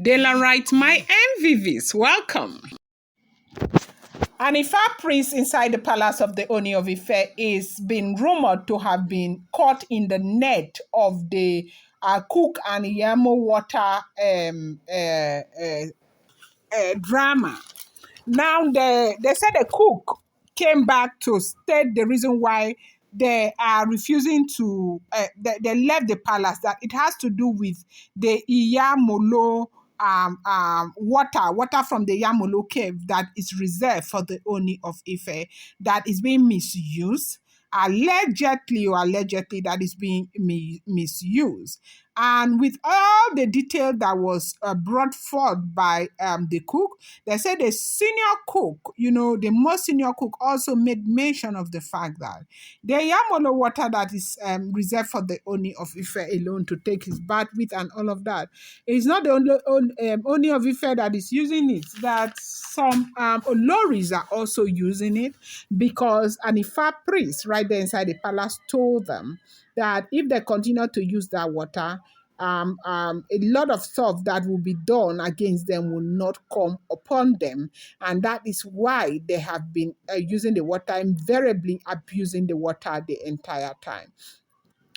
Daylight, my MVVs, welcome. An Ifa priest inside the palace of the Ooni of Ife is being rumored to have been caught in the net of the cook and Yeyemoo water drama. Now, they said the cook came back to state the reason why they are refusing to, they left the palace, that it has to do with the Iyemolu water from the Iyemolu cave that is reserved for the Ooni of Ife that is being misused. Allegedly that is being misused. And with all the detail that was brought forth by the cook, they said the senior cook, the most senior cook, also made mention of the fact that the Yamolo water that is reserved for the Ooni of Ife alone to take his bath with and all of that, it's not the only Ooni of Ife that is using it, that some Oloris are also using it, because an Ifa priest right there inside the palace told them that if they continue to use that water, a lot of stuff that will be done against them will not come upon them. And that is why they have been using the water, invariably abusing the water the entire time.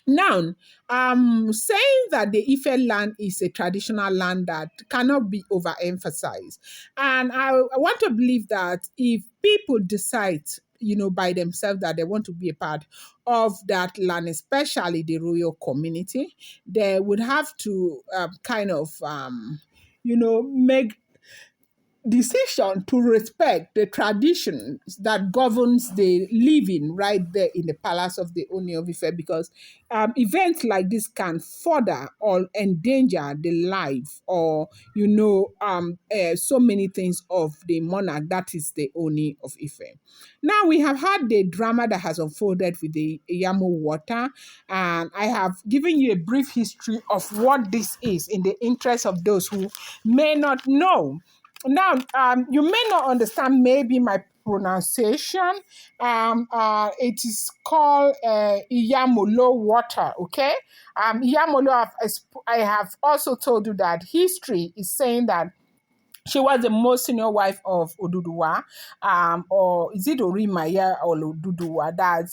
Now, saying that the Ife land is a traditional land that cannot be overemphasized. And I want to believe that if people decide, by themselves that they want to be a part of that land, especially the royal community, they would have to make decision to respect the traditions that governs the living right there in the palace of the Ooni of Ife, because events like this can further or endanger the life or so many things of the monarch that is the Ooni of Ife. Now we have had the drama that has unfolded with the Yeyemoo water, and I have given you a brief history of what this is in the interest of those who may not know. Now, you may not understand maybe my pronunciation. It is called Iyemolu water, okay? Iyemolu, I have also told you that history is saying that she was the most senior wife of Oduduwa, or is it Orimaya or Oduduwa, that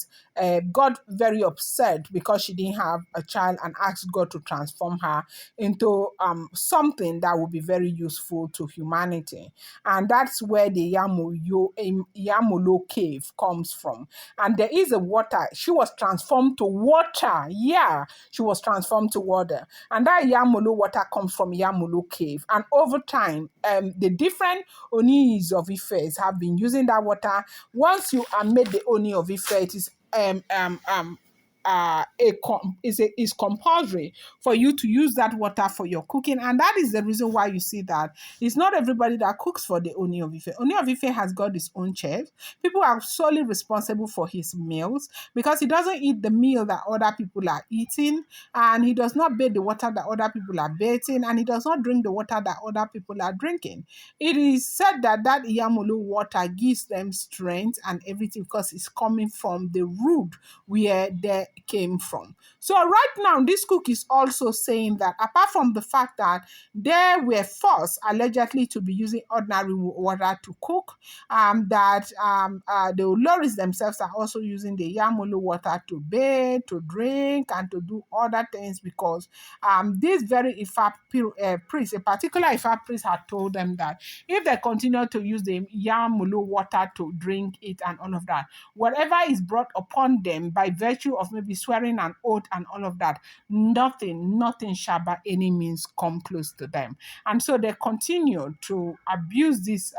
got very upset because she didn't have a child and asked God to transform her into something that would be very useful to humanity. And that's where the Iyemolu cave comes from. And there is a water. She was transformed to water. Yeah, she was transformed to water. And that Iyemolu water comes from Iyemolu cave. And over time, the different Onis of Ife have been using that water. Once you are made the Oni of Ife, it is is compulsory for you to use that water for your cooking, and that is the reason why you see that it's not everybody that cooks for the Ooni of Ife. Ooni of Ife has got his own chef. People are solely responsible for his meals because he doesn't eat the meal that other people are eating, and he does not bathe the water that other people are bathing, and he does not drink the water that other people are drinking. It is said that that Iyemolu water gives them strength and everything because it's coming from the root where they came from. So right now, this cook is also saying that apart from the fact that they were forced allegedly to be using ordinary water to cook, that the Oloris themselves are also using the Iyemolu water to bathe, to drink, and to do other things because this very Ifa priest, a particular Ifa priest, had told them that if they continue to use the Iyemolu water to drink it and all of that, whatever is brought upon them by virtue of maybe swearing an oath and all of that, nothing shall by any means come close to them. And so they continue to abuse this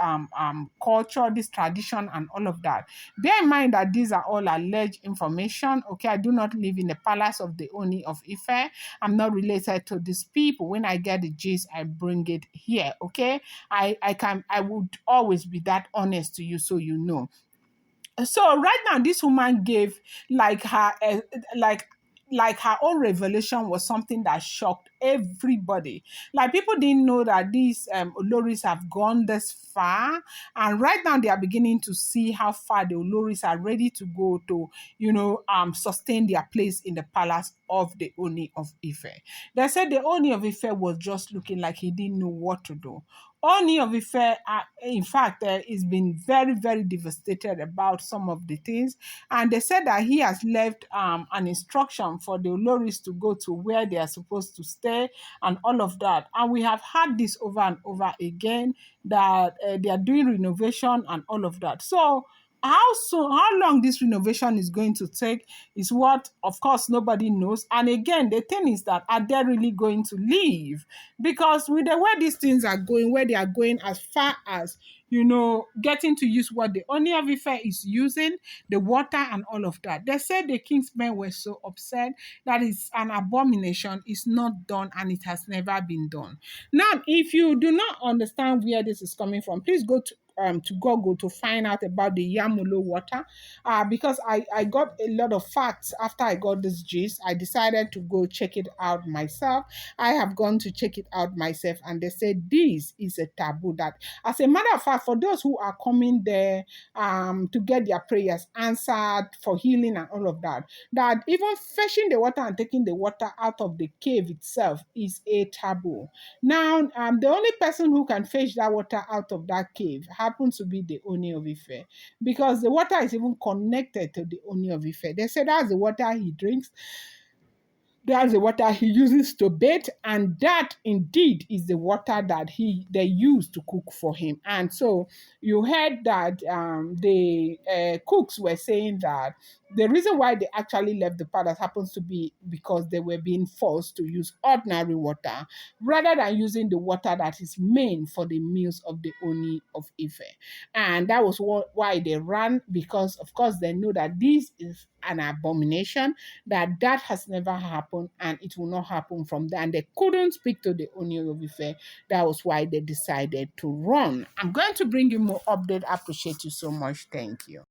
culture, this tradition, and all of that. Bear in mind that these are all alleged information. Okay, I do not live in the palace of the Ooni of Ife. I'm not related to these people. When I get the gist, I bring it here. Okay, I would always be that honest to you, so you know. So right now, this woman gave like her own revelation was something that shocked everybody. Like people didn't know that these Oloris have gone this far, and right now they are beginning to see how far the Oloris are ready to go to, sustain their place in the palace of the Oni of Ife. They said the Oni of Ife was just looking like he didn't know what to do. Oni of Ife, in fact, is been very, very devastated about some of the things. And they said that he has left an instruction for the Oloris to go to where they are supposed to stay and all of that. And we have had this over and over again that they are doing renovation and all of that. So how long this renovation is going to take is what, of course, nobody knows. And again, the thing is that are they really going to leave? Because with the way these things are going, where they are going as far as, getting to use what the Oni of Ife is using, the water and all of that. They said the king's men were so upset that it's an abomination, it's not done, and it has never been done. Now, if you do not understand where this is coming from, please go to Google to find out about the Iyemolu water, because I got a lot of facts after I got this gist. I decided to go check it out myself. I have gone to check it out myself, and they said this is a taboo. That, as a matter of fact, for those who are coming there to get their prayers answered for healing and all of that, that even fetching the water and taking the water out of the cave itself is a taboo. Now, the only person who can fetch that water out of that cave happens to be the Oni of Ife, because the water is even connected to the Oni of Ife. They say that's the water he drinks, that's the water he uses to bathe, and that indeed is the water that they use to cook for him. And so you heard that the cooks were saying that the reason why they actually left the palace happens to be because they were being forced to use ordinary water rather than using the water that is meant for the meals of the Oni of Ife. And that was why they ran, because of course they know that this is an abomination, that has never happened and it will not happen from there. And they couldn't speak to the Oni of Ife. That was why they decided to run. I'm going to bring you more update. I appreciate you so much. Thank you.